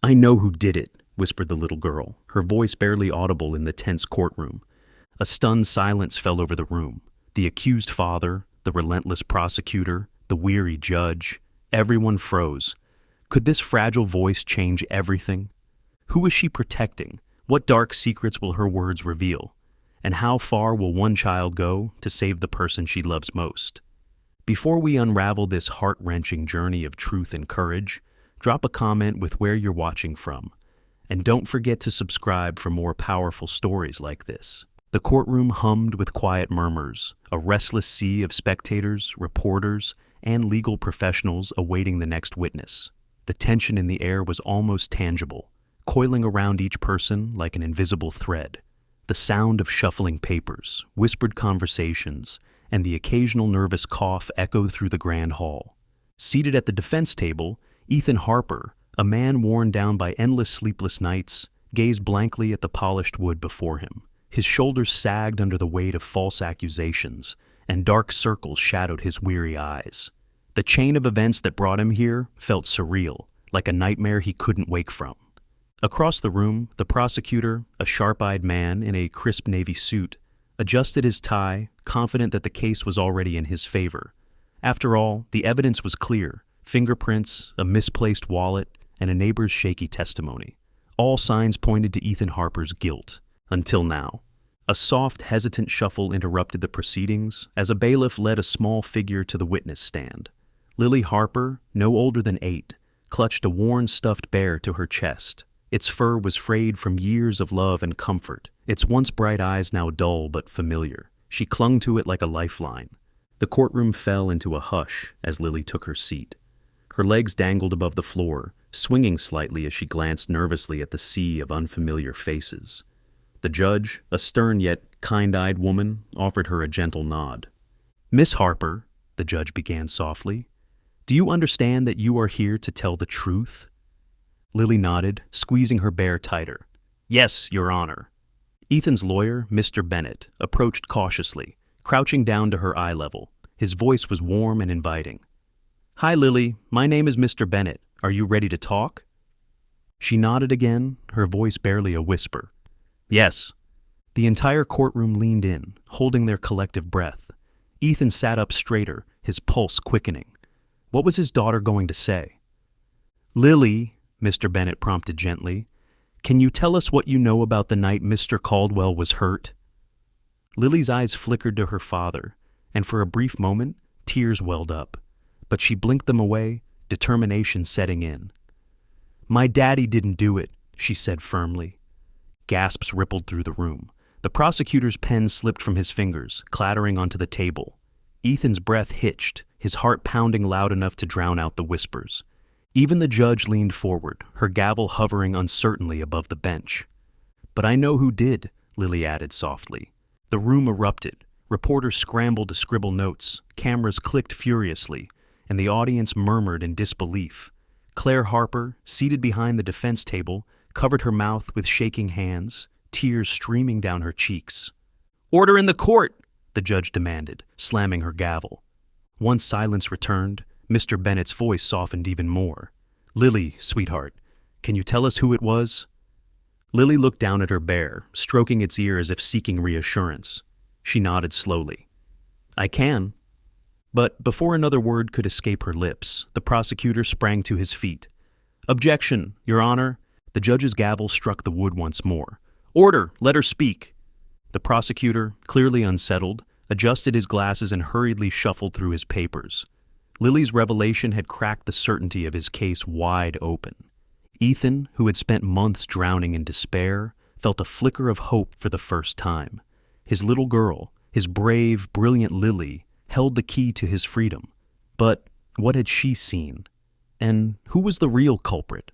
"I know who did it," whispered the little girl, her voice barely audible in the tense courtroom. A stunned silence fell over the room. The accused father, the relentless prosecutor, the weary judge, everyone froze. Could this fragile voice change everything? Who is she protecting? What dark secrets will her words reveal? And how far will one child go to save the person she loves most? Before we unravel this heart-wrenching journey of truth and courage, drop a comment with where you're watching from. And don't forget to subscribe for more powerful stories like this. The courtroom hummed with quiet murmurs, a restless sea of spectators, reporters, and legal professionals awaiting the next witness. The tension in the air was almost tangible, coiling around each person like an invisible thread. The sound of shuffling papers, whispered conversations, and the occasional nervous cough echoed through the grand hall. Seated at the defense table, Ethan Harper, a man worn down by endless sleepless nights, gazed blankly at the polished wood before him. His shoulders sagged under the weight of false accusations, and dark circles shadowed his weary eyes. The chain of events that brought him here felt surreal, like a nightmare he couldn't wake from. Across the room, the prosecutor, a sharp-eyed man in a crisp navy suit, adjusted his tie, confident that the case was already in his favor. After all, the evidence was clear: fingerprints, a misplaced wallet, and a neighbor's shaky testimony. All signs pointed to Ethan Harper's guilt. Until now. A soft, hesitant shuffle interrupted the proceedings as a bailiff led a small figure to the witness stand. Lily Harper, no older than 8, clutched a worn stuffed bear to her chest. Its fur was frayed from years of love and comfort, its once bright eyes now dull but familiar. She clung to it like a lifeline. The courtroom fell into a hush as Lily took her seat. Her legs dangled above the floor, swinging slightly as she glanced nervously at the sea of unfamiliar faces. The judge, a stern yet kind-eyed woman, offered her a gentle nod. "Miss Harper," the judge began softly, "do you understand that you are here to tell the truth?" Lily nodded, squeezing her bear tighter. "Yes, Your Honor." Ethan's lawyer, Mr. Bennett, approached cautiously, crouching down to her eye level. His voice was warm and inviting. "Hi, Lily. My name is Mr. Bennett. Are you ready to talk?" She nodded again, her voice barely a whisper. "Yes." The entire courtroom leaned in, holding their collective breath. Ethan sat up straighter, his pulse quickening. What was his daughter going to say? "Lily," Mr. Bennett prompted gently, "can you tell us what you know about the night Mr. Caldwell was hurt?" Lily's eyes flickered to her father, and for a brief moment, tears welled up. But she blinked them away, determination setting in. "My daddy didn't do it," she said firmly. Gasps rippled through the room. The prosecutor's pen slipped from his fingers, clattering onto the table. Ethan's breath hitched, his heart pounding loud enough to drown out the whispers. Even the judge leaned forward, her gavel hovering uncertainly above the bench. "But I know who did," Lily added softly. The room erupted. Reporters scrambled to scribble notes, cameras clicked furiously, and the audience murmured in disbelief. Claire Harper, seated behind the defense table, covered her mouth with shaking hands, tears streaming down her cheeks. "Order in the court!" the judge demanded, slamming her gavel. Once silence returned, Mr. Bennett's voice softened even more. "Lily, sweetheart, can you tell us who it was?" Lily looked down at her bear, stroking its ear as if seeking reassurance. She nodded slowly. "I can." But before another word could escape her lips, the prosecutor sprang to his feet. "Objection, Your Honor." The judge's gavel struck the wood once more. "Order! Let her speak!" The prosecutor, clearly unsettled, adjusted his glasses and hurriedly shuffled through his papers. Lily's revelation had cracked the certainty of his case wide open. Ethan, who had spent months drowning in despair, felt a flicker of hope for the first time. His little girl, his brave, brilliant Lily, held the key to his freedom. But what had she seen? And who was the real culprit?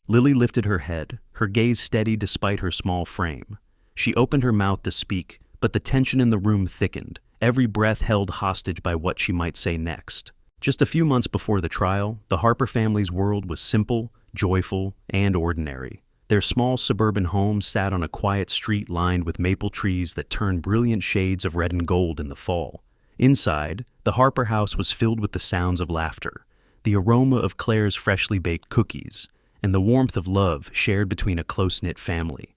Lily lifted her head, her gaze steady despite her small frame. She opened her mouth to speak, but the tension in the room thickened, every breath held hostage by what she might say next. Just a few months before the trial, the Harper family's world was simple, joyful, and ordinary. Their small suburban home sat on a quiet street lined with maple trees that turned brilliant shades of red and gold in the fall. Inside, the Harper house was filled with the sounds of laughter, the aroma of Claire's freshly baked cookies, and the warmth of love shared between a close-knit family.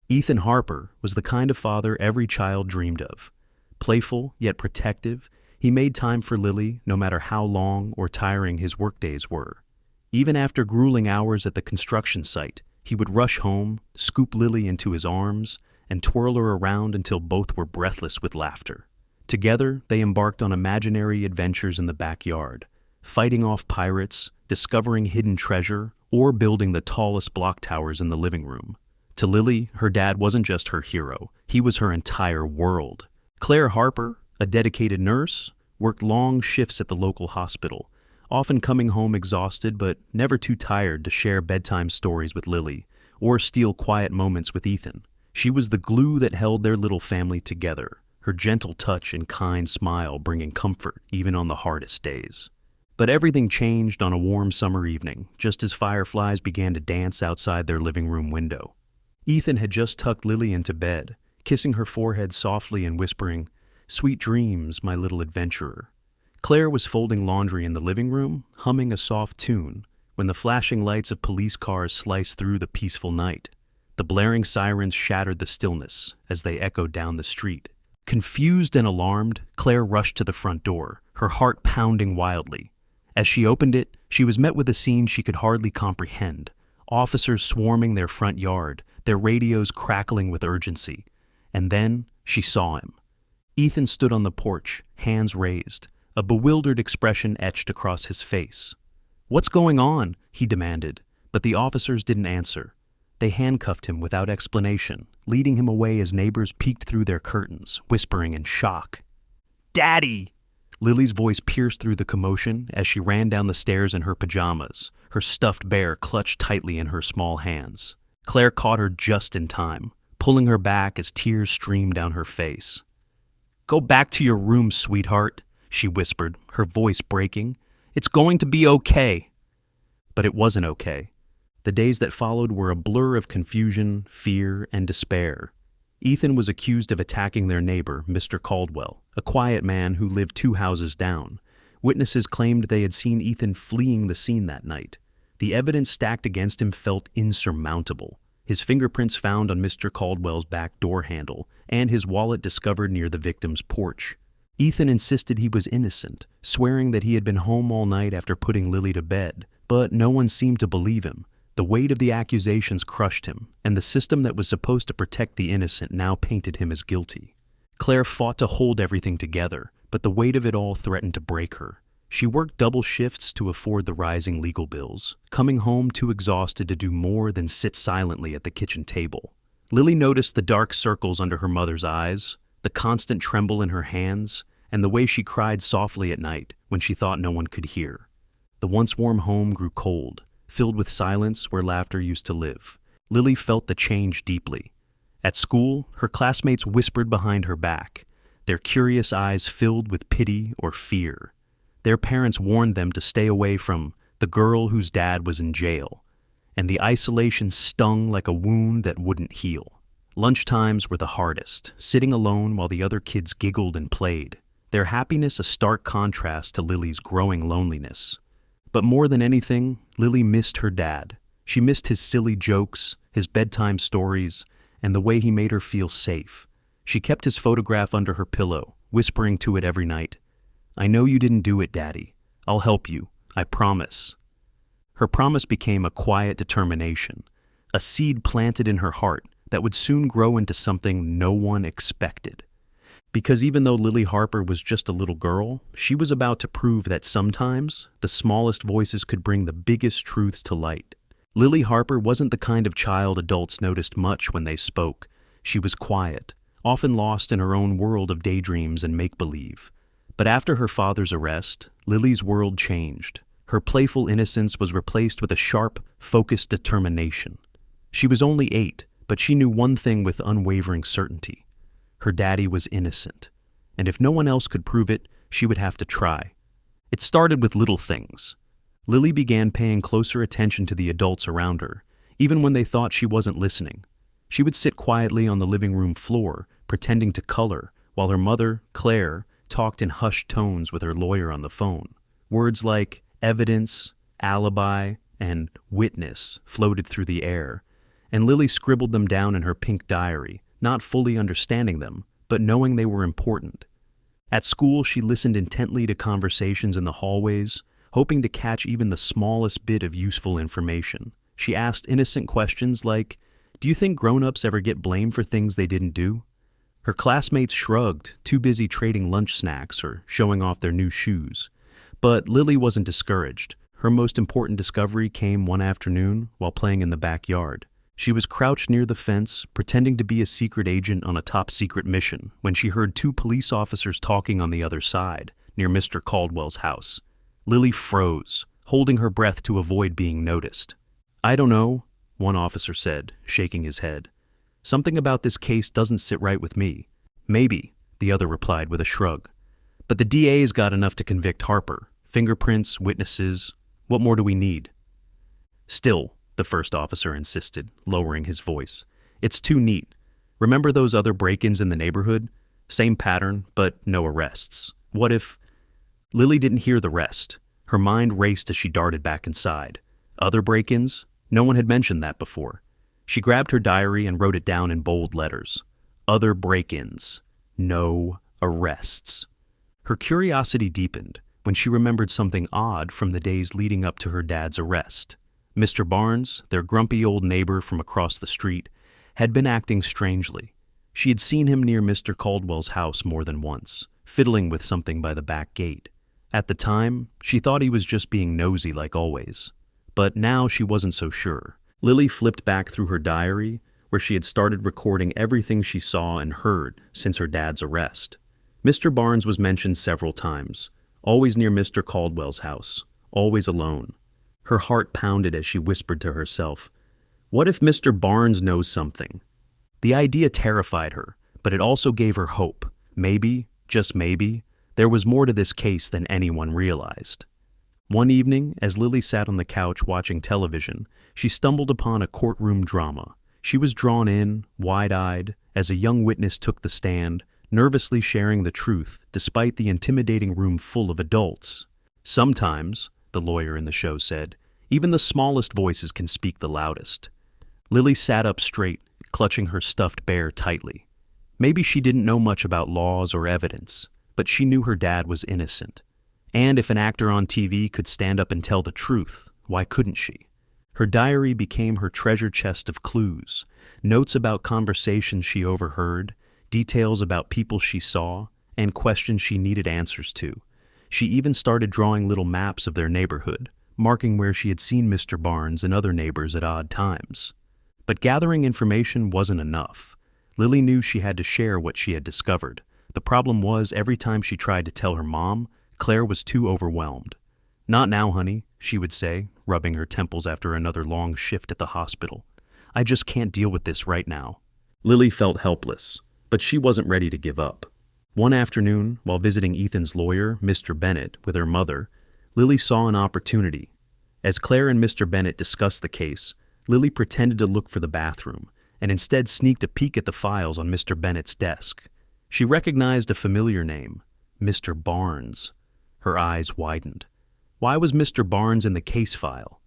Ethan Harper was the kind of father every child dreamed of. Playful, yet protective, he made time for Lily no matter how long or tiring his workdays were. Even after grueling hours at the construction site, he would rush home, scoop Lily into his arms, and twirl her around until both were breathless with laughter. Together, they embarked on imaginary adventures in the backyard, fighting off pirates, discovering hidden treasure, or building the tallest block towers in the living room. To Lily, her dad wasn't just her hero, he was her entire world. Claire Harper, a dedicated nurse, worked long shifts at the local hospital, often coming home exhausted but never too tired to share bedtime stories with Lily or steal quiet moments with Ethan. She was the glue that held their little family together, her gentle touch and kind smile bringing comfort even on the hardest days. But everything changed on a warm summer evening, just as fireflies began to dance outside their living room window. Ethan had just tucked Lily into bed, kissing her forehead softly and whispering, "Sweet dreams, my little adventurer." Claire was folding laundry in the living room, humming a soft tune, when the flashing lights of police cars sliced through the peaceful night. The blaring sirens shattered the stillness as they echoed down the street. Confused and alarmed, Claire rushed to the front door, her heart pounding wildly. As she opened it, she was met with a scene she could hardly comprehend. Officers swarming their front yard, their radios crackling with urgency. And then she saw him. Ethan stood on the porch, hands raised, a bewildered expression etched across his face. "What's going on?" he demanded, but the officers didn't answer. They handcuffed him without explanation, leading him away as neighbors peeked through their curtains, whispering in shock. "Daddy!" Lily's voice pierced through the commotion as she ran down the stairs in her pajamas, her stuffed bear clutched tightly in her small hands. Claire caught her just in time, pulling her back as tears streamed down her face. "Go back to your room, sweetheart," she whispered, her voice breaking. "It's going to be okay." But it wasn't okay. The days that followed were a blur of confusion, fear, and despair. Ethan was accused of attacking their neighbor, Mr. Caldwell, a quiet man who lived 2 houses down. Witnesses claimed they had seen Ethan fleeing the scene that night. The evidence stacked against him felt insurmountable. His fingerprints found on Mr. Caldwell's back door handle, and his wallet discovered near the victim's porch. Ethan insisted he was innocent, swearing that he had been home all night after putting Lily to bed, but no one seemed to believe him. The weight of the accusations crushed him, and the system that was supposed to protect the innocent now painted him as guilty. Claire fought to hold everything together, but the weight of it all threatened to break her. She worked double shifts to afford the rising legal bills, coming home too exhausted to do more than sit silently at the kitchen table. Lily noticed the dark circles under her mother's eyes, the constant tremble in her hands, and the way she cried softly at night when she thought no one could hear. The once warm home grew cold, filled with silence where laughter used to live. Lily felt the change deeply. At school, her classmates whispered behind her back, their curious eyes filled with pity or fear. Their parents warned them to stay away from the girl whose dad was in jail, and the isolation stung like a wound that wouldn't heal. Lunchtimes were the hardest, sitting alone while the other kids giggled and played, their happiness a stark contrast to Lily's growing loneliness. But more than anything, Lily missed her dad. She missed his silly jokes, his bedtime stories, and the way he made her feel safe. She kept his photograph under her pillow, whispering to it every night, "I know you didn't do it, Daddy. I'll help you. I promise." Her promise became a quiet determination, a seed planted in her heart that would soon grow into something no one expected. Because even though Lily Harper was just a little girl, she was about to prove that sometimes the smallest voices could bring the biggest truths to light. Lily Harper wasn't the kind of child adults noticed much when they spoke. She was quiet, often lost in her own world of daydreams and make-believe. But after her father's arrest, Lily's world changed. Her playful innocence was replaced with a sharp, focused determination. She was only 8, but she knew one thing with unwavering certainty. Her daddy was innocent, and if no one else could prove it, she would have to try. It started with little things. Lily began paying closer attention to the adults around her, even when they thought she wasn't listening. She would sit quietly on the living room floor, pretending to color, while her mother, Claire, talked in hushed tones with her lawyer on the phone. Words like evidence, alibi, and witness floated through the air, and Lily scribbled them down in her pink diary, not fully understanding them, but knowing they were important. At school, she listened intently to conversations in the hallways, hoping to catch even the smallest bit of useful information. She asked innocent questions like, "Do you think grown-ups ever get blamed for things they didn't do?" Her classmates shrugged, too busy trading lunch snacks or showing off their new shoes. But Lily wasn't discouraged. Her most important discovery came one afternoon while playing in the backyard. She was crouched near the fence, pretending to be a secret agent on a top-secret mission, when she heard two police officers talking on the other side, near Mr. Caldwell's house. Lily froze, holding her breath to avoid being noticed. "I don't know," one officer said, shaking his head. "Something about this case doesn't sit right with me." "Maybe," the other replied with a shrug. "But the DA's got enough to convict Harper. Fingerprints, witnesses. What more do we need?" "Still," the first officer insisted, lowering his voice, "it's too neat. Remember those other break-ins in the neighborhood? Same pattern, but no arrests. What if—" Lily didn't hear the rest. Her mind raced as she darted back inside. Other break-ins? No one had mentioned that before. She grabbed her diary and wrote it down in bold letters. Other break-ins. No arrests. Her curiosity deepened when she remembered something odd from the days leading up to her dad's arrest. Mr. Barnes, their grumpy old neighbor from across the street, had been acting strangely. She had seen him near Mr. Caldwell's house more than once, fiddling with something by the back gate. At the time, she thought he was just being nosy like always. But now she wasn't so sure. Lily flipped back through her diary, where she had started recording everything she saw and heard since her dad's arrest. Mr. Barnes was mentioned several times, always near Mr. Caldwell's house, always alone. Her heart pounded as she whispered to herself, "What if Mr. Barnes knows something?" The idea terrified her, but it also gave her hope. Maybe, just maybe, there was more to this case than anyone realized. One evening, as Lily sat on the couch watching television, she stumbled upon a courtroom drama. She was drawn in, wide-eyed, as a young witness took the stand, nervously sharing the truth despite the intimidating room full of adults. "Sometimes," the lawyer in the show said, "even the smallest voices can speak the loudest." Lily sat up straight, clutching her stuffed bear tightly. Maybe she didn't know much about laws or evidence, but she knew her dad was innocent. And if an actor on TV could stand up and tell the truth, why couldn't she? Her diary became her treasure chest of clues, notes about conversations she overheard, details about people she saw, and questions she needed answers to. She even started drawing little maps of their neighborhood, marking where she had seen Mr. Barnes and other neighbors at odd times. But gathering information wasn't enough. Lily knew she had to share what she had discovered. The problem was, every time she tried to tell her mom, Claire was too overwhelmed. "Not now, honey," she would say, rubbing her temples after another long shift at the hospital. "I just can't deal with this right now." Lily felt helpless, but she wasn't ready to give up. One afternoon, while visiting Ethan's lawyer, Mr. Bennett, with her mother, Lily saw an opportunity. As Claire and Mr. Bennett discussed the case, Lily pretended to look for the bathroom, and instead sneaked a peek at the files on Mr. Bennett's desk. She recognized a familiar name, Mr. Barnes. Her eyes widened. Why was Mr. Barnes in the case file?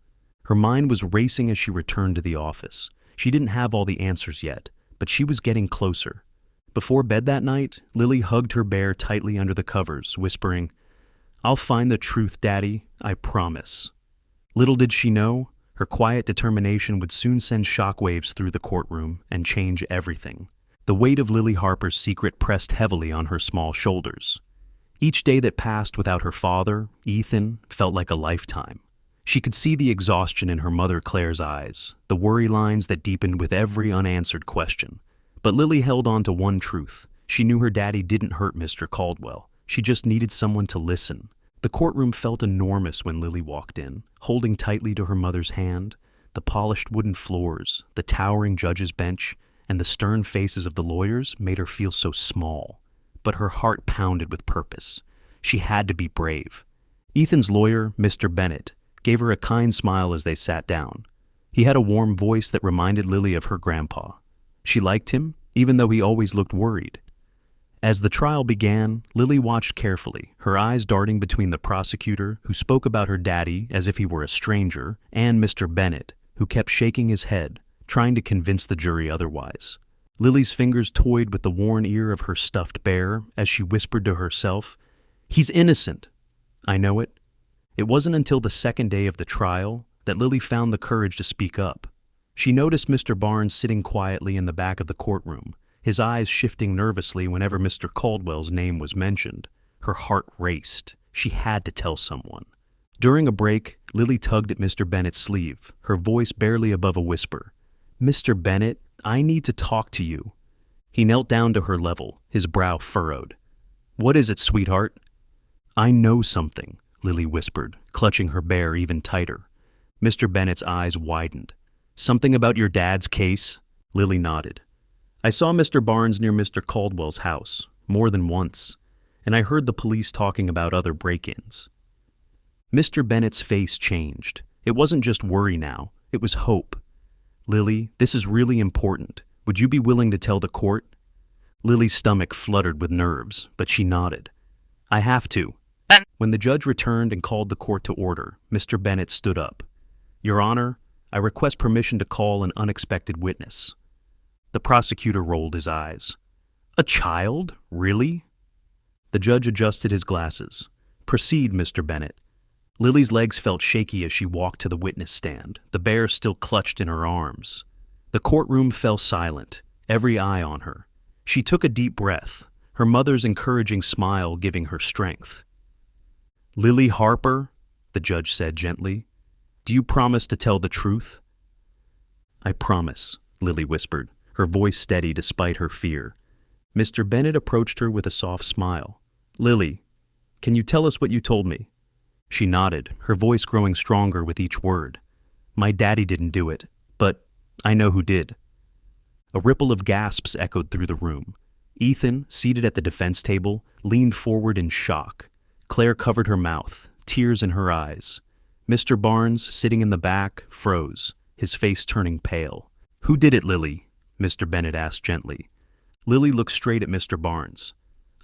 Her mind was racing as she returned to the office. She didn't have all the answers yet, but she was getting closer. Before bed that night, Lily hugged her bear tightly under the covers, whispering, "I'll find the truth, Daddy, I promise." Little did she know, her quiet determination would soon send shockwaves through the courtroom and change everything. The weight of Lily Harper's secret pressed heavily on her small shoulders. Each day that passed without her father, Ethan, felt like a lifetime. She could see the exhaustion in her mother Claire's eyes, the worry lines that deepened with every unanswered question. But Lily held on to one truth. She knew her daddy didn't hurt Mr. Caldwell. She just needed someone to listen. The courtroom felt enormous when Lily walked in, holding tightly to her mother's hand. The polished wooden floors, the towering judge's bench, and the stern faces of the lawyers made her feel so small. But her heart pounded with purpose. She had to be brave. Ethan's lawyer, Mr. Bennett, gave her a kind smile as they sat down. He had a warm voice that reminded Lily of her grandpa. She liked him, even though he always looked worried. As the trial began, Lily watched carefully, her eyes darting between the prosecutor, who spoke about her daddy as if he were a stranger, and Mr. Bennett, who kept shaking his head, trying to convince the jury otherwise. Lily's fingers toyed with the worn ear of her stuffed bear as she whispered to herself, "He's innocent." "I know it." It wasn't until the second day of the trial that Lily found the courage to speak up. She noticed Mr. Barnes sitting quietly in the back of the courtroom, his eyes shifting nervously whenever Mr. Caldwell's name was mentioned. Her heart raced. She had to tell someone. During a break, Lily tugged at Mr. Bennett's sleeve, her voice barely above a whisper. "Mr. Bennett, I need to talk to you." He knelt down to her level, his brow furrowed. "What is it, sweetheart?" "I know something," Lily whispered, clutching her bear even tighter. Mr. Bennett's eyes widened. "Something about your dad's case?" Lily nodded. "I saw Mr. Barnes near Mr. Caldwell's house, more than once, and I heard the police talking about other break-ins." Mr. Bennett's face changed. It wasn't just worry now, it was hope. "Lily, this is really important. Would you be willing to tell the court?" Lily's stomach fluttered with nerves, but she nodded. "I have to." When the judge returned and called the court to order, Mr. Bennett stood up. "Your Honor, I request permission to call an unexpected witness." The prosecutor rolled his eyes. "A child? Really?" The judge adjusted his glasses. "Proceed, Mr. Bennett." Lily's legs felt shaky as she walked to the witness stand, the bear still clutched in her arms. The courtroom fell silent, every eye on her. She took a deep breath, her mother's encouraging smile giving her strength. "Lily Harper," the judge said gently, "do you promise to tell the truth?" "I promise," Lily whispered, her voice steady despite her fear. Mr. Bennett approached her with a soft smile. "Lily, can you tell us what you told me?" She nodded, her voice growing stronger with each word. "My daddy didn't do it, but I know who did." A ripple of gasps echoed through the room. Ethan, seated at the defense table, leaned forward in shock. Claire covered her mouth, tears in her eyes. Mr. Barnes, sitting in the back, froze, his face turning pale. "Who did it, Lily?" Mr. Bennett asked gently. Lily looked straight at Mr. Barnes.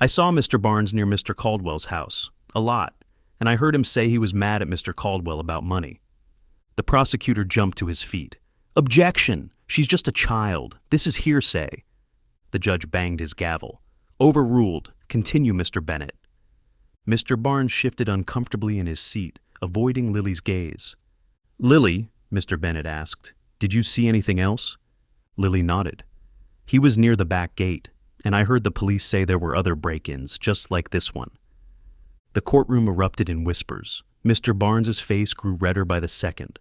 "I saw Mr. Barnes near Mr. Caldwell's house, a lot, and I heard him say he was mad at Mr. Caldwell about money." The prosecutor jumped to his feet. "Objection! She's just a child. This is hearsay." The judge banged his gavel. "Overruled. Continue, Mr. Bennett." Mr. Barnes shifted uncomfortably in his seat, avoiding Lily's gaze. "Lily," Mr. Bennett asked, "did you see anything else?" Lily nodded. "He was near the back gate, and I heard the police say there were other break-ins, just like this one." The courtroom erupted in whispers. Mr. Barnes's face grew redder by the second.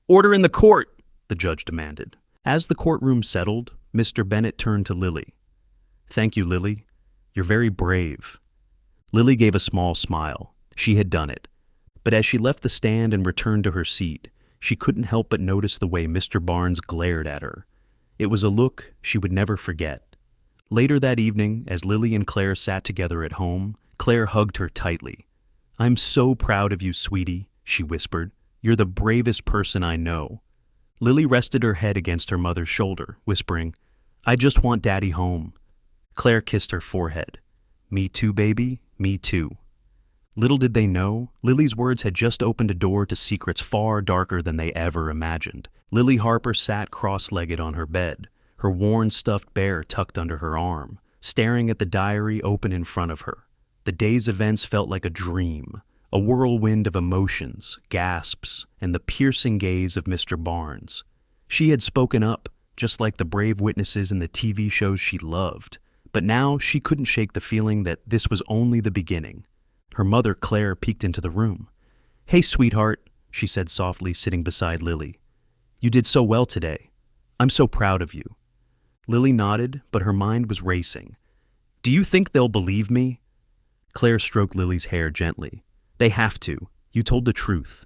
"Order in the court!" the judge demanded. As the courtroom settled, Mr. Bennett turned to Lily. "Thank you, Lily. You're very brave." Lily gave a small smile. She had done it. But as she left the stand and returned to her seat, she couldn't help but notice the way Mr. Barnes glared at her. It was a look she would never forget. Later that evening, as Lily and Claire sat together at home, Claire hugged her tightly. "I'm so proud of you, sweetie," she whispered. "You're the bravest person I know." Lily rested her head against her mother's shoulder, whispering, "I just want Daddy home." Claire kissed her forehead. "Me too, baby, me too." Little did they know, Lily's words had just opened a door to secrets far darker than they ever imagined. Lily Harper sat cross-legged on her bed, her worn stuffed bear tucked under her arm, staring at the diary open in front of her. The day's events felt like a dream, a whirlwind of emotions, gasps, and the piercing gaze of Mr. Barnes. She had spoken up, just like the brave witnesses in the TV shows she loved, but now she couldn't shake the feeling that this was only the beginning. Her mother, Claire, peeked into the room. "Hey, sweetheart," she said softly, sitting beside Lily. "You did so well today. I'm so proud of you." Lily nodded, but her mind was racing. "Do you think they'll believe me?" Claire stroked Lily's hair gently. "They have to. You told the truth."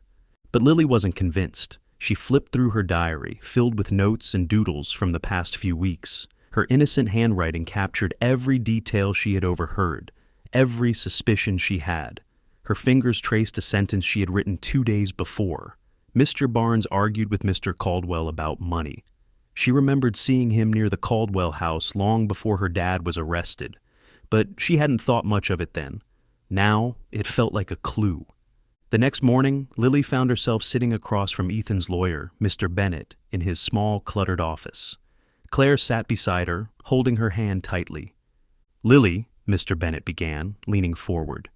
But Lily wasn't convinced. She flipped through her diary, filled with notes and doodles from the past few weeks. Her innocent handwriting captured every detail she had overheard, every suspicion she had. Her fingers traced a sentence she had written 2 days before. Mr. Barnes argued with Mr. Caldwell about money. She remembered seeing him near the Caldwell house long before her dad was arrested. but she hadn't thought much of it then. Now, it felt like a clue. The next morning, Lily found herself sitting across from Ethan's lawyer, Mr. Bennett, in his small, cluttered office. Claire sat beside her, holding her hand tightly. "Lily," Mr. Bennett began, leaning forward,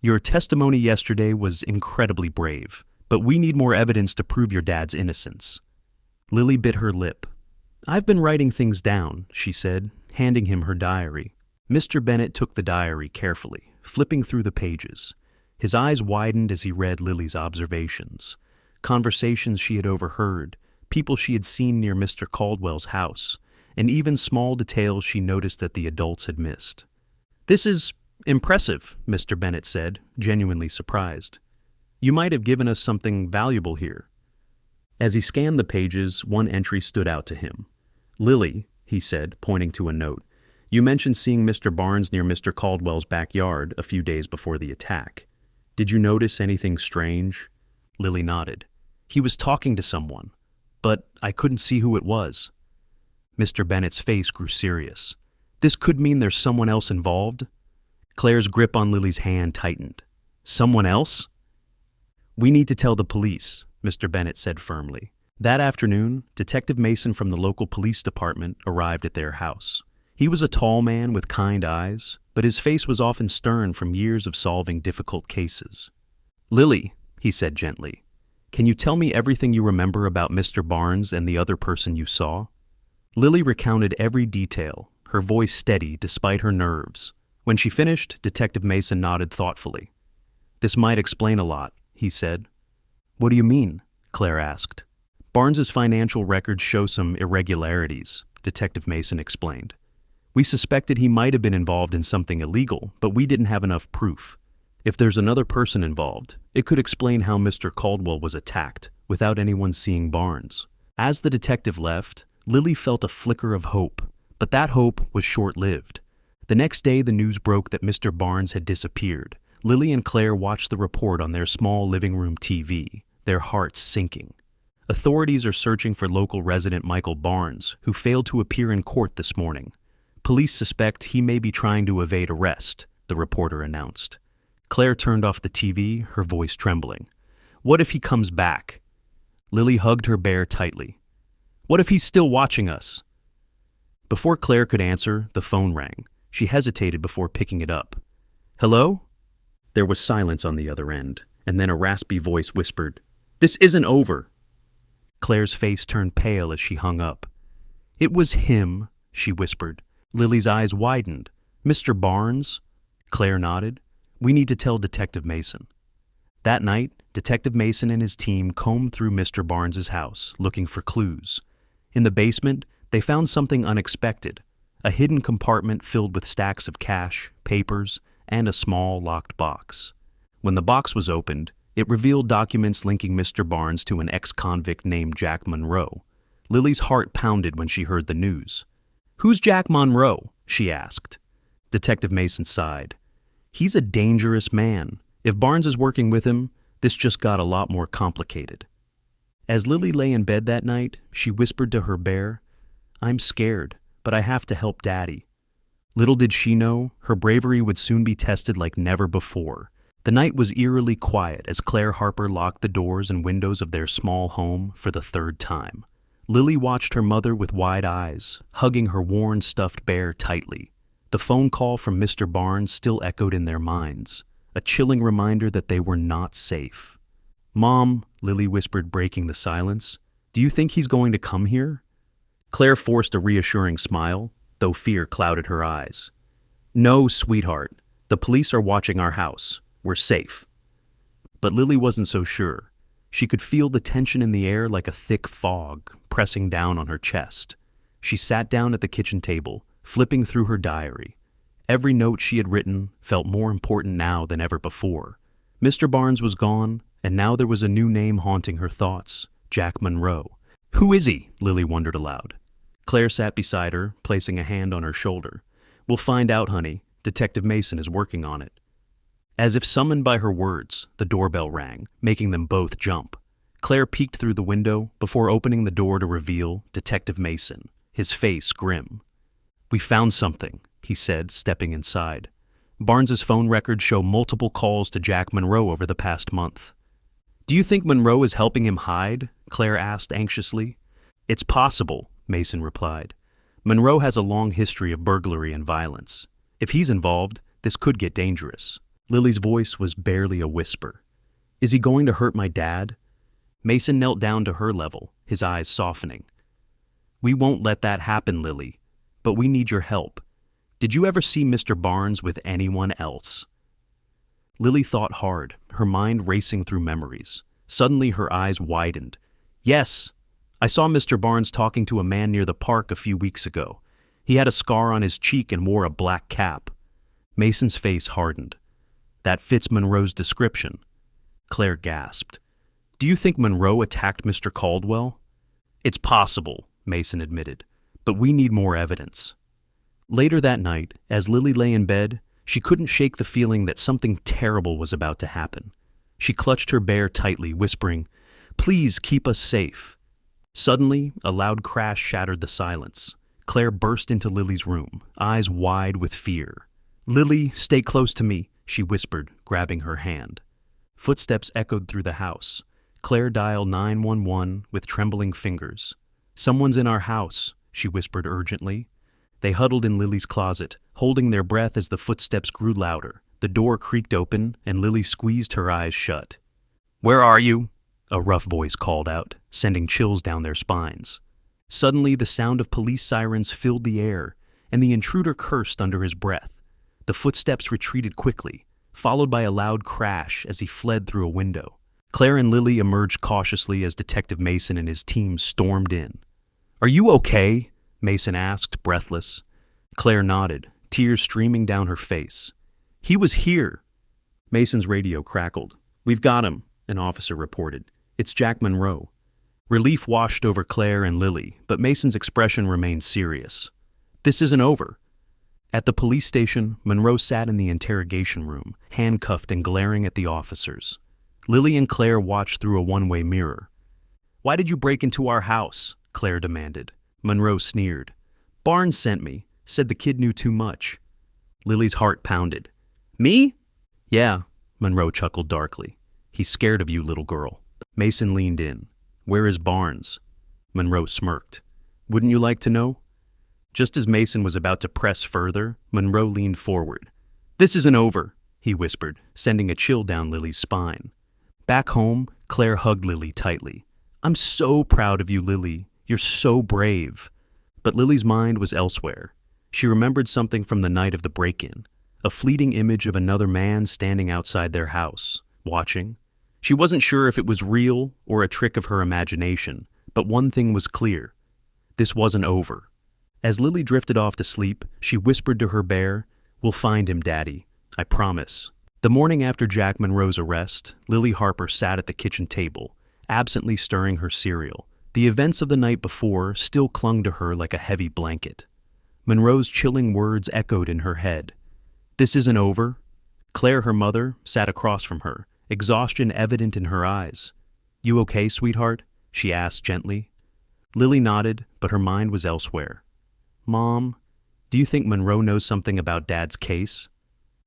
"your testimony yesterday was incredibly brave, but we need more evidence to prove your dad's innocence." Lily bit her lip. "I've been writing things down," she said, handing him her diary. Mr. Bennett took the diary carefully, flipping through the pages. His eyes widened as he read Lily's observations. Conversations she had overheard, people she had seen near Mr. Caldwell's house, and even small details she noticed that the adults had missed. "This is impressive," Mr. Bennett said, genuinely surprised. "You might have given us something valuable here." As he scanned the pages, one entry stood out to him. "Lily," he said, pointing to a note, "you mentioned seeing Mr. Barnes near Mr. Caldwell's backyard a few days before the attack. Did you notice anything strange?" Lily nodded. "He was talking to someone, but I couldn't see who it was." Mr. Bennett's face grew serious. "This could mean there's someone else involved?" Claire's grip on Lily's hand tightened. "Someone else?" "We need to tell the police," Mr. Bennett said firmly. That afternoon, Detective Mason from the local police department arrived at their house. He was a tall man with kind eyes, but his face was often stern from years of solving difficult cases. "Lily," he said gently, "can you tell me everything you remember about Mr. Barnes and the other person you saw?" Lily recounted every detail, her voice steady despite her nerves. When she finished, Detective Mason nodded thoughtfully. "This might explain a lot," he said. "What do you mean?" Claire asked. "Barnes's financial records show some irregularities," Detective Mason explained. "We suspected he might have been involved in something illegal, but we didn't have enough proof. If there's another person involved, it could explain how Mr. Caldwell was attacked without anyone seeing Barnes." As the detective left, Lily felt a flicker of hope, but that hope was short-lived. The next day, the news broke that Mr. Barnes had disappeared. Lily and Claire watched the report on their small living room TV, their hearts sinking. Authorities are searching for local resident Michael Barnes, who failed to appear in court this morning. Police suspect he may be trying to evade arrest, the reporter announced. Claire turned off the TV, her voice trembling. "What if he comes back?" Lily hugged her bear tightly. "What if he's still watching us?" Before Claire could answer, the phone rang. She hesitated before picking it up. "Hello?" There was silence on the other end, and then a raspy voice whispered, "This isn't over." Claire's face turned pale as she hung up. "It was him," she whispered. Lily's eyes widened. "Mr. Barnes?" Claire nodded. "We need to tell Detective Mason." That night, Detective Mason and his team combed through Mr. Barnes's house, looking for clues. In the basement, they found something unexpected, a hidden compartment filled with stacks of cash, papers, and a small locked box. When the box was opened, it revealed documents linking Mr. Barnes to an ex-convict named Jack Monroe. Lily's heart pounded when she heard the news. "Who's Jack Monroe?" she asked. Detective Mason sighed. "He's a dangerous man. If Barnes is working with him, this just got a lot more complicated." As Lily lay in bed that night, she whispered to her bear, "I'm scared, but I have to help Daddy." Little did she know, her bravery would soon be tested like never before. The night was eerily quiet as Claire Harper locked the doors and windows of their small home for the third time. Lily watched her mother with wide eyes, hugging her worn stuffed bear tightly. The phone call from Mr. Barnes still echoed in their minds, a chilling reminder that they were not safe. "Mom," Lily whispered, breaking the silence, "do you think he's going to come here?" Claire forced a reassuring smile, though fear clouded her eyes. "No, sweetheart. The police are watching our house. We're safe." But Lily wasn't so sure. She could feel the tension in the air like a thick fog pressing down on her chest. She sat down at the kitchen table, flipping through her diary. Every note she had written felt more important now than ever before. Mr. Barnes was gone, and now there was a new name haunting her thoughts, Jack Monroe. "Who is he?" Lily wondered aloud. Claire sat beside her, placing a hand on her shoulder. "We'll find out, honey. Detective Mason is working on it." As if summoned by her words, the doorbell rang, making them both jump. Claire peeked through the window before opening the door to reveal Detective Mason, his face grim. "We found something," he said, stepping inside. Barnes's phone records show multiple calls to Jack Monroe over the past month. Do you think Monroe is helping him hide? Claire asked anxiously. It's possible, Mason replied. Monroe has a long history of burglary and violence. If he's involved, this could get dangerous. Lily's voice was barely a whisper. Is he going to hurt my dad? Mason knelt down to her level, his eyes softening. We won't let that happen, Lily, but we need your help. Did you ever see Mr. Barnes with anyone else? Lily thought hard, her mind racing through memories. Suddenly her eyes widened. Yes, I saw Mr. Barnes talking to a man near the park a few weeks ago. He had a scar on his cheek and wore a black cap. Mason's face hardened. That fits Monroe's description. Claire gasped. Do you think Monroe attacked Mr. Caldwell? It's possible, Mason admitted, but we need more evidence. Later that night, as Lily lay in bed, she couldn't shake the feeling that something terrible was about to happen. She clutched her bear tightly, whispering, Please keep us safe. Suddenly, a loud crash shattered the silence. Claire burst into Lily's room, eyes wide with fear. Lily, stay close to me, she whispered, grabbing her hand. Footsteps echoed through the house. Claire dialed 911 with trembling fingers. Someone's in our house, she whispered urgently. They huddled in Lily's closet, holding their breath as the footsteps grew louder. The door creaked open, and Lily squeezed her eyes shut. Where are you? A rough voice called out, sending chills down their spines. Suddenly, the sound of police sirens filled the air, and the intruder cursed under his breath. The footsteps retreated quickly, followed by a loud crash as he fled through a window. Claire and Lily emerged cautiously as Detective Mason and his team stormed in. Are you okay? Mason asked, breathless. Claire nodded, tears streaming down her face. He was here. Mason's radio crackled. We've got him, an officer reported. It's Jack Monroe. Relief washed over Claire and Lily, but Mason's expression remained serious. This isn't over. At the police station, Monroe sat in the interrogation room, handcuffed and glaring at the officers. Lily and Claire watched through a one-way mirror. Why did you break into our house? Claire demanded. Monroe sneered. Barnes sent me, said the kid knew too much. Lily's heart pounded. Me? Yeah, Monroe chuckled darkly. He's scared of you, little girl. Mason leaned in. Where is Barnes? Monroe smirked. Wouldn't you like to know? Just as Mason was about to press further, Monroe leaned forward. This isn't over, he whispered, sending a chill down Lily's spine. Back home, Claire hugged Lily tightly. I'm so proud of you, Lily. You're so brave. But Lily's mind was elsewhere. She remembered something from the night of the break-in, a fleeting image of another man standing outside their house, watching. She wasn't sure if it was real or a trick of her imagination, but one thing was clear. This wasn't over. As Lily drifted off to sleep, she whispered to her bear, We'll find him, Daddy. I promise. The morning after Jack Monroe's arrest, Lily Harper sat at the kitchen table, absently stirring her cereal. The events of the night before still clung to her like a heavy blanket. Monroe's chilling words echoed in her head. This isn't over. Claire, her mother, sat across from her, exhaustion evident in her eyes. You okay, sweetheart? She asked gently. Lily nodded, but her mind was elsewhere. Mom, do you think Monroe knows something about Dad's case?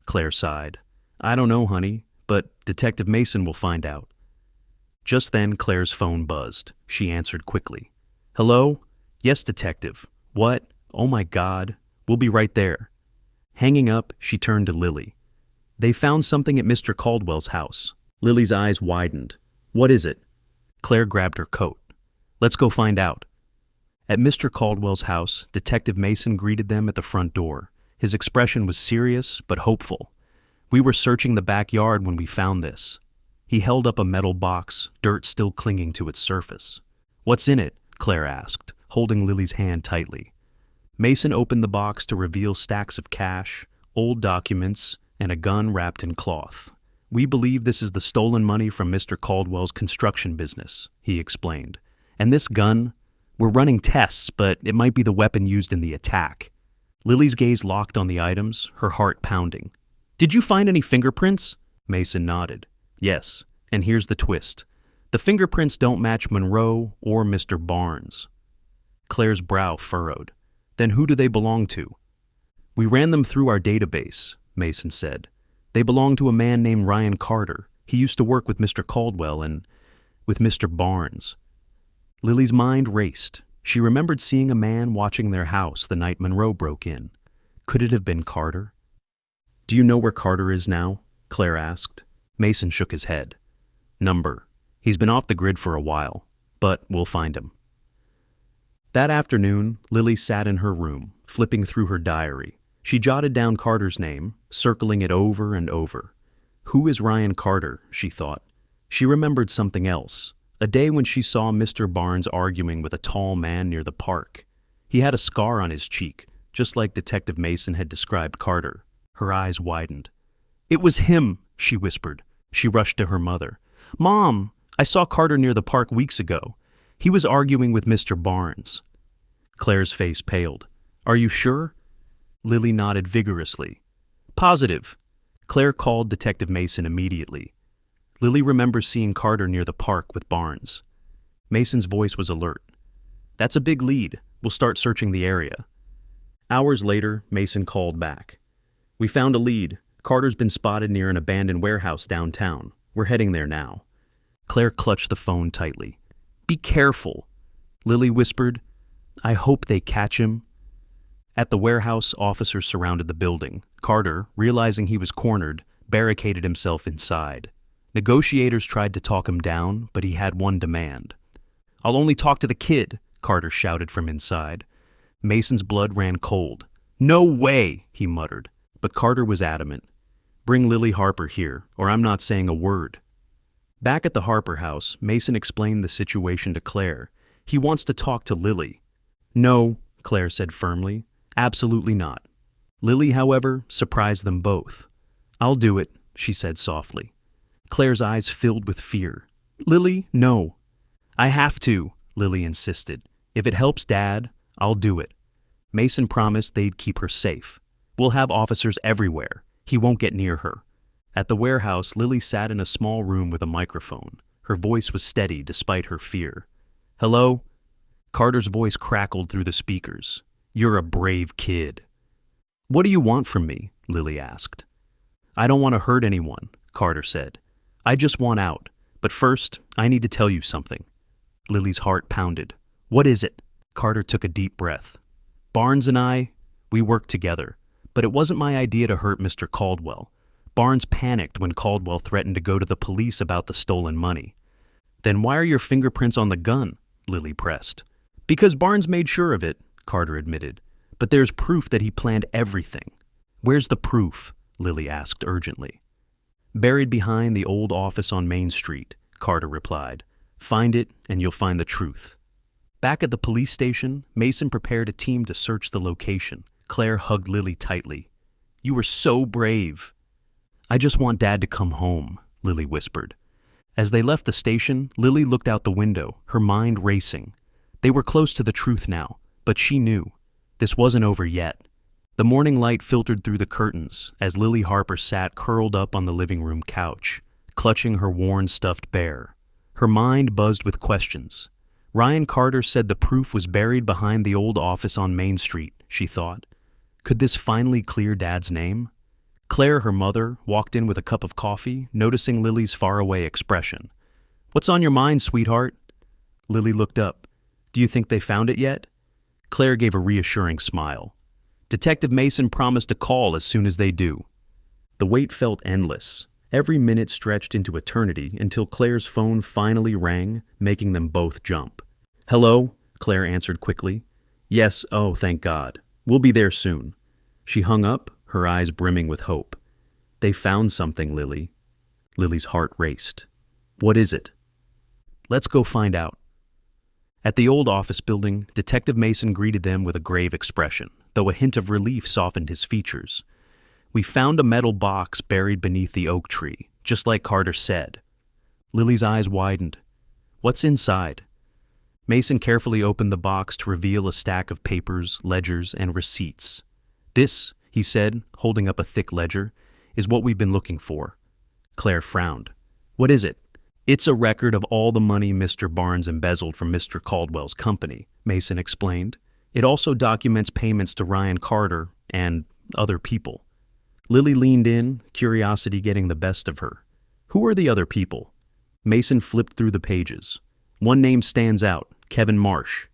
Claire sighed. I don't know, honey, but Detective Mason will find out. Just then, Claire's phone buzzed. She answered quickly. Hello? Yes, Detective. What? Oh my God. We'll be right there. Hanging up, she turned to Lily. They found something at Mr. Caldwell's house. Lily's eyes widened. What is it? Claire grabbed her coat. Let's go find out. At Mr. Caldwell's house, Detective Mason greeted them at the front door. His expression was serious but hopeful. We were searching the backyard when we found this. He held up a metal box, dirt still clinging to its surface. What's in it? Claire asked, holding Lily's hand tightly. Mason opened the box to reveal stacks of cash, old documents, and a gun wrapped in cloth. We believe this is the stolen money from Mr. Caldwell's construction business, he explained. And this gun, we're running tests, but it might be the weapon used in the attack. Lily's gaze locked on the items, her heart pounding. Did you find any fingerprints? Mason nodded. Yes, and here's the twist. The fingerprints don't match Monroe or Mr. Barnes. Claire's brow furrowed. Then who do they belong to? We ran them through our database, Mason said. They belong to a man named Ryan Carter. He used to work with Mr. Caldwell and with Mr. Barnes. Lily's mind raced. She remembered seeing a man watching their house the night Monroe broke in. Could it have been Carter? Do you know where Carter is now? Claire asked. Mason shook his head. Number. He's been off the grid for a while, but we'll find him. That afternoon, Lily sat in her room, flipping through her diary. She jotted down Carter's name, circling it over and over. Who is Ryan Carter, she thought. She remembered something else. A day when she saw Mr. Barnes arguing with a tall man near the park. He had a scar on his cheek, just like Detective Mason had described Carter. Her eyes widened. It was him, she whispered. She rushed to her mother. Mom, I saw Carter near the park weeks ago. He was arguing with Mr. Barnes. Claire's face paled. Are you sure? Lily nodded vigorously. Positive. Claire called Detective Mason immediately. Lily remembers seeing Carter near the park with Barnes. Mason's voice was alert. That's a big lead. We'll start searching the area. Hours later, Mason called back. We found a lead. Carter's been spotted near an abandoned warehouse downtown. We're heading there now. Claire clutched the phone tightly. Be careful, Lily whispered. I hope they catch him. At the warehouse, officers surrounded the building. Carter, realizing he was cornered, barricaded himself inside. Negotiators tried to talk him down, but he had one demand. I'll only talk to the kid, Carter shouted from inside. Mason's blood ran cold. No way, he muttered. But Carter was adamant. Bring Lily Harper here, or I'm not saying a word. Back at the Harper house, Mason explained the situation to Claire. He wants to talk to Lily. No, Claire said firmly. Absolutely not. Lily, however, surprised them both. I'll do it, she said softly. Claire's eyes filled with fear. Lily, no. I have to, Lily insisted. If it helps Dad, I'll do it. Mason promised they'd keep her safe. We'll have officers everywhere. He won't get near her. At the warehouse, Lily sat in a small room with a microphone. Her voice was steady despite her fear. Hello? Carter's voice crackled through the speakers. You're a brave kid. What do you want from me? Lily asked. I don't want to hurt anyone, Carter said. I just want out. But first, I need to tell you something. Lily's heart pounded. What is it? Carter took a deep breath. Barnes and I, we worked together. But it wasn't my idea to hurt Mr. Caldwell. Barnes panicked when Caldwell threatened to go to the police about the stolen money. Then why are your fingerprints on the gun? Lily pressed. Because Barnes made sure of it, Carter admitted. But there's proof that he planned everything. Where's the proof? Lily asked urgently. Buried behind the old office on Main Street, Carter replied. Find it and you'll find the truth. Back at the police station, Mason prepared a team to search the location. Claire hugged Lily tightly. You were so brave. I just want Dad to come home, Lily whispered. As they left the station, Lily looked out the window, her mind racing. They were close to the truth now, but she knew. This wasn't over yet. The morning light filtered through the curtains as Lily Harper sat curled up on the living room couch, clutching her worn stuffed bear. Her mind buzzed with questions. Ryan Carter said the proof was buried behind the old office on Main Street, she thought. Could this finally clear Dad's name? Claire, her mother, walked in with a cup of coffee, noticing Lily's faraway expression. What's on your mind, sweetheart? Lily looked up. Do you think they found it yet? Claire gave a reassuring smile. Detective Mason promised to call as soon as they do. The wait felt endless. Every minute stretched into eternity until Claire's phone finally rang, making them both jump. Hello? Claire answered quickly. Yes, oh, thank God. We'll be there soon. She hung up, her eyes brimming with hope. They found something, Lily. Lily's heart raced. What is it? Let's go find out. At the old office building, Detective Mason greeted them with a grave expression, though a hint of relief softened his features. We found a metal box buried beneath the oak tree, just like Carter said. Lily's eyes widened. What's inside? Mason carefully opened the box to reveal a stack of papers, ledgers, and receipts. This, he said, holding up a thick ledger, is what we've been looking for. Claire frowned. What is it? It's a record of all the money Mr. Barnes embezzled from Mr. Caldwell's company, Mason explained. It also documents payments to Ryan Carter and other people. Lily leaned in, curiosity getting the best of her. Who are the other people? Mason flipped through the pages. One name stands out, Kevin Marsh.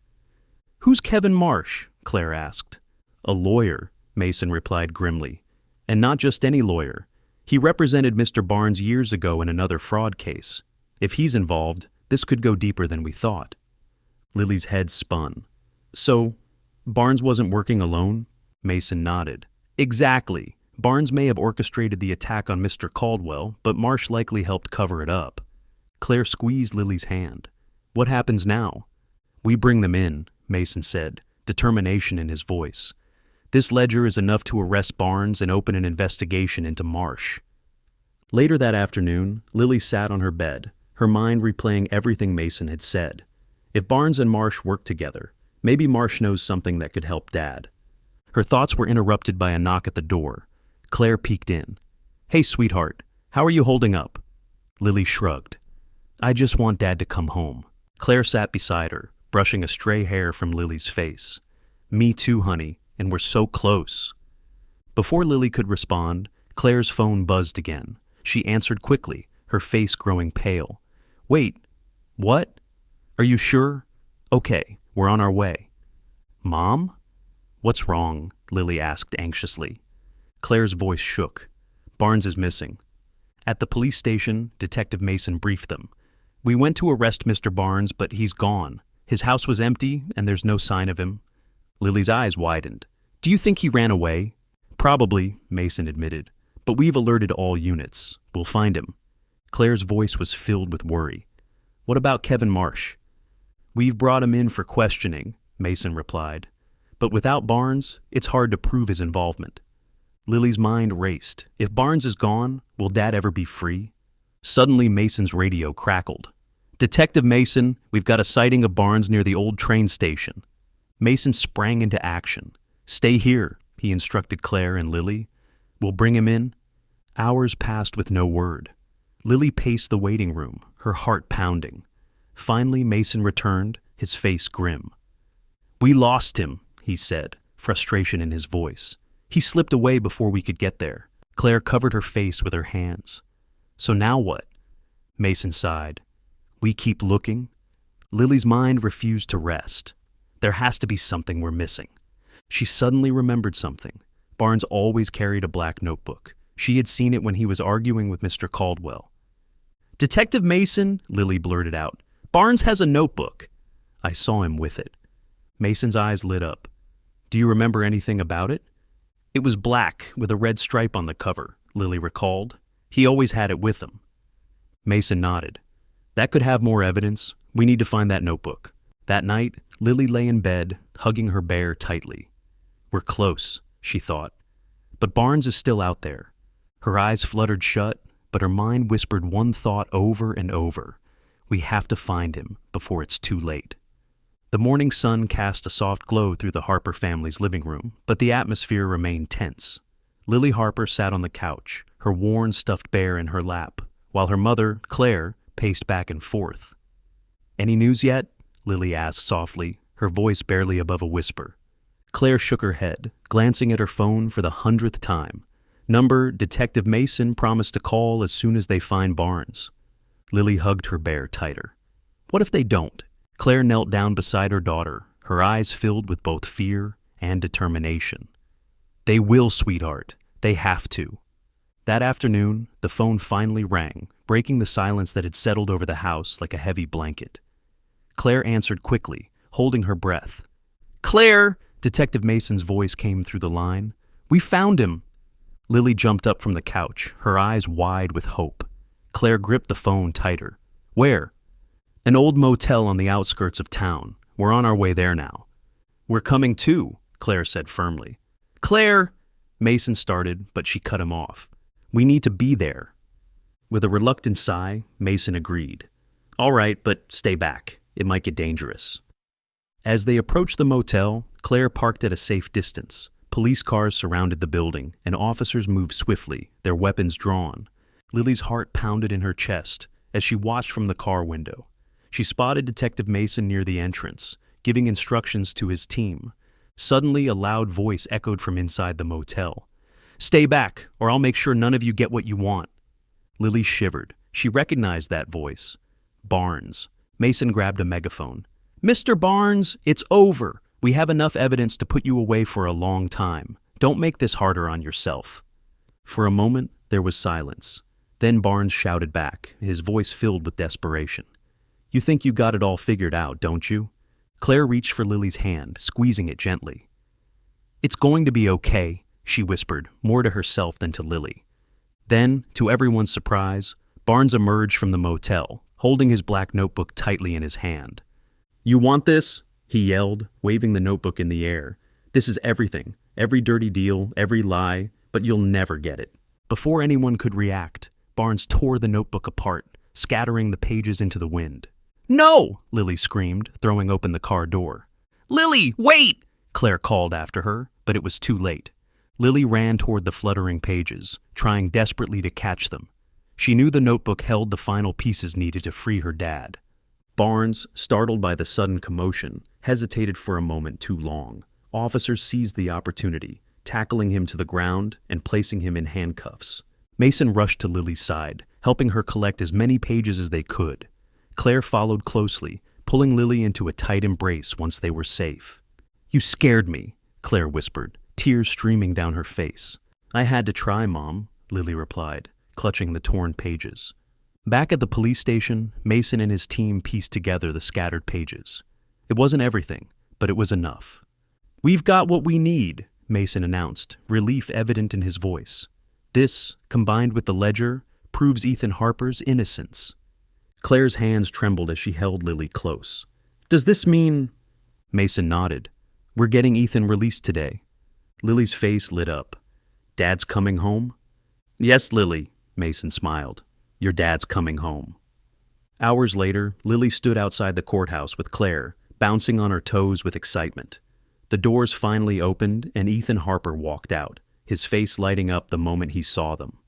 Who's Kevin Marsh? Claire asked. A lawyer, Mason replied grimly. And not just any lawyer. He represented Mr. Barnes years ago in another fraud case. If he's involved, this could go deeper than we thought. Lily's head spun. So, Barnes wasn't working alone? Mason nodded. Exactly. Barnes may have orchestrated the attack on Mr. Caldwell, but Marsh likely helped cover it up. Claire squeezed Lily's hand. What happens now? We bring them in, Mason said, determination in his voice. This ledger is enough to arrest Barnes and open an investigation into Marsh. Later that afternoon, Lily sat on her bed, her mind replaying everything Mason had said. If Barnes and Marsh work together, maybe Marsh knows something that could help Dad. Her thoughts were interrupted by a knock at the door. Claire peeked in. Hey, sweetheart, how are you holding up? Lily shrugged. I just want Dad to come home. Claire sat beside her, brushing a stray hair from Lily's face. Me too, honey, and we're so close. Before Lily could respond, Claire's phone buzzed again. She answered quickly, her face growing pale. Wait, what? Are you sure? Okay, we're on our way. Mom? What's wrong? Lily asked anxiously. Claire's voice shook. Barnes is missing. At the police station, Detective Mason briefed them. We went to arrest Mr. Barnes, but he's gone. His house was empty, and there's no sign of him. Lily's eyes widened. Do you think he ran away? Probably, Mason admitted. But we've alerted all units. We'll find him. Claire's voice was filled with worry. What about Kevin Marsh? We've brought him in for questioning, Mason replied. But without Barnes, it's hard to prove his involvement. Lily's mind raced. If Barnes is gone, will Dad ever be free? Suddenly, Mason's radio crackled. Detective Mason, we've got a sighting of Barnes near the old train station. Mason sprang into action. Stay here, he instructed Claire and Lily. We'll bring him in. Hours passed with no word. Lily paced the waiting room, her heart pounding. Finally, Mason returned, his face grim. We lost him, he said, frustration in his voice. He slipped away before we could get there. Claire covered her face with her hands. So now what? Mason sighed. We keep looking. Lily's mind refused to rest. There has to be something we're missing. She suddenly remembered something. Barnes always carried a black notebook. She had seen it when he was arguing with Mr. Caldwell. Detective Mason, Lily blurted out. Barnes has a notebook. I saw him with it. Mason's eyes lit up. Do you remember anything about it? It was black with a red stripe on the cover, Lily recalled. He always had it with him. Mason nodded. That could have more evidence. We need to find that notebook. That night, Lily lay in bed, hugging her bear tightly. We're close, she thought. But Barnes is still out there. Her eyes fluttered shut, but her mind whispered one thought over and over. We have to find him before it's too late. The morning sun cast a soft glow through the Harper family's living room, but the atmosphere remained tense. Lily Harper sat on the couch, her worn stuffed bear in her lap, while her mother, Claire, paced back and forth. Any news yet? Lily asked softly, her voice barely above a whisper. Claire shook her head, glancing at her phone for the 100th time. Number Detective Mason promised to call as soon as they find Barnes. Lily hugged her bear tighter. What if they don't? Claire knelt down beside her daughter, her eyes filled with both fear and determination. They will, sweetheart. They have to. That afternoon, the phone finally rang, breaking the silence that had settled over the house like a heavy blanket. Claire answered quickly, holding her breath. Claire! Detective Mason's voice came through the line. We found him! Lily jumped up from the couch, her eyes wide with hope. Claire gripped the phone tighter. Where? An old motel on the outskirts of town. We're on our way there now. We're coming too, Claire said firmly. Claire! Mason started, but she cut him off. We need to be there. With a reluctant sigh, Mason agreed. All right, but stay back. It might get dangerous. As they approached the motel, Claire parked at a safe distance. Police cars surrounded the building, and officers moved swiftly, their weapons drawn. Lily's heart pounded in her chest as she watched from the car window. She spotted Detective Mason near the entrance, giving instructions to his team. Suddenly, a loud voice echoed from inside the motel. "Stay back, or I'll make sure none of you get what you want." Lily shivered. She recognized that voice. Barnes. Mason grabbed a megaphone. "Mr. Barnes, it's over. We have enough evidence to put you away for a long time. Don't make this harder on yourself." For a moment, there was silence. Then Barnes shouted back, his voice filled with desperation. "You think you got it all figured out, don't you?" Claire reached for Lily's hand, squeezing it gently. "It's going to be okay," she whispered, more to herself than to Lily. Then, to everyone's surprise, Barnes emerged from the motel, holding his black notebook tightly in his hand. "You want this?" he yelled, waving the notebook in the air. "This is everything, every dirty deal, every lie, but you'll never get it." Before anyone could react, Barnes tore the notebook apart, scattering the pages into the wind. "No!" Lily screamed, throwing open the car door. "Lily, wait!" Claire called after her, but it was too late. Lily ran toward the fluttering pages, trying desperately to catch them. She knew the notebook held the final pieces needed to free her dad. Barnes, startled by the sudden commotion, hesitated for a moment too long. Officers seized the opportunity, tackling him to the ground and placing him in handcuffs. Mason rushed to Lily's side, helping her collect as many pages as they could. Claire followed closely, pulling Lily into a tight embrace once they were safe. "You scared me," Claire whispered, tears streaming down her face. "I had to try, Mom," Lily replied, clutching the torn pages. Back at the police station, Mason and his team pieced together the scattered pages. It wasn't everything, but it was enough. "We've got what we need," Mason announced, relief evident in his voice. "This, combined with the ledger, proves Ethan Harper's innocence." Claire's hands trembled as she held Lily close. "Does this mean—" Mason nodded. "We're getting Ethan released today." Lily's face lit up. "Dad's coming home?" "Yes, Lily," Mason smiled. "Your dad's coming home." Hours later, Lily stood outside the courthouse with Claire, bouncing on her toes with excitement. The doors finally opened, and Ethan Harper walked out, his face lighting up the moment he saw them.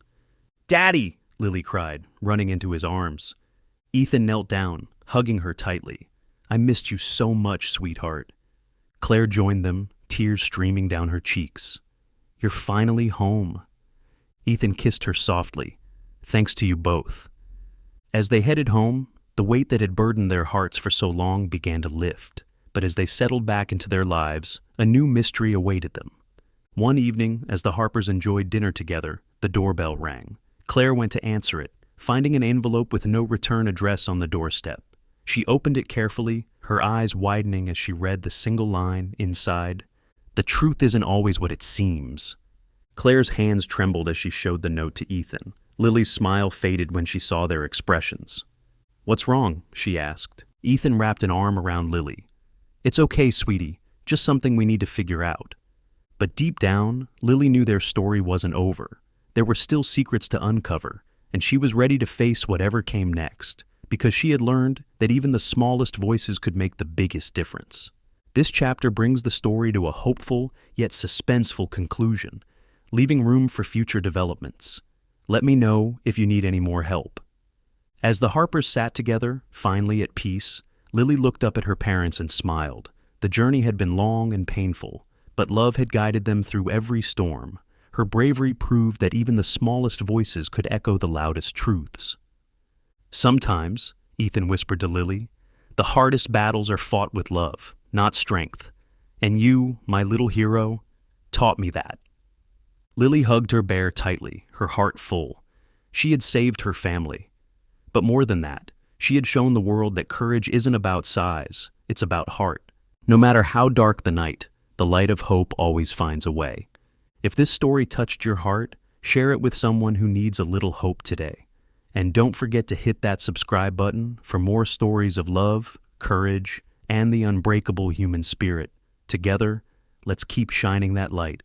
"Daddy!" Lily cried, running into his arms. Ethan knelt down, hugging her tightly. "I missed you so much, sweetheart." Claire joined them, tears streaming down her cheeks. "You're finally home." Ethan kissed her softly. "Thanks to you both." As they headed home, the weight that had burdened their hearts for so long began to lift. But as they settled back into their lives, a new mystery awaited them. One evening, as the Harpers enjoyed dinner together, the doorbell rang. Claire went to answer it, finding an envelope with no return address on the doorstep. She opened it carefully, her eyes widening as she read the single line inside. "The truth isn't always what it seems." Claire's hands trembled as she showed the note to Ethan. Lily's smile faded when she saw their expressions. "What's wrong?" she asked. Ethan wrapped an arm around Lily. "It's okay, sweetie. Just something we need to figure out." But deep down, Lily knew their story wasn't over. There were still secrets to uncover, and she was ready to face whatever came next, because she had learned that even the smallest voices could make the biggest difference. This chapter brings the story to a hopeful yet suspenseful conclusion, leaving room for future developments. Let me know if you need any more help. As the Harpers sat together, finally at peace, Lily looked up at her parents and smiled. The journey had been long and painful, but love had guided them through every storm. Her bravery proved that even the smallest voices could echo the loudest truths. "Sometimes," Ethan whispered to Lily, "the hardest battles are fought with love, not strength. And you, my little hero, taught me that." Lily hugged her bear tightly, her heart full. She had saved her family. But more than that, she had shown the world that courage isn't about size, it's about heart. No matter how dark the night, the light of hope always finds a way. If this story touched your heart, share it with someone who needs a little hope today. And don't forget to hit that subscribe button for more stories of love, courage, and the unbreakable human spirit. Together, let's keep shining that light.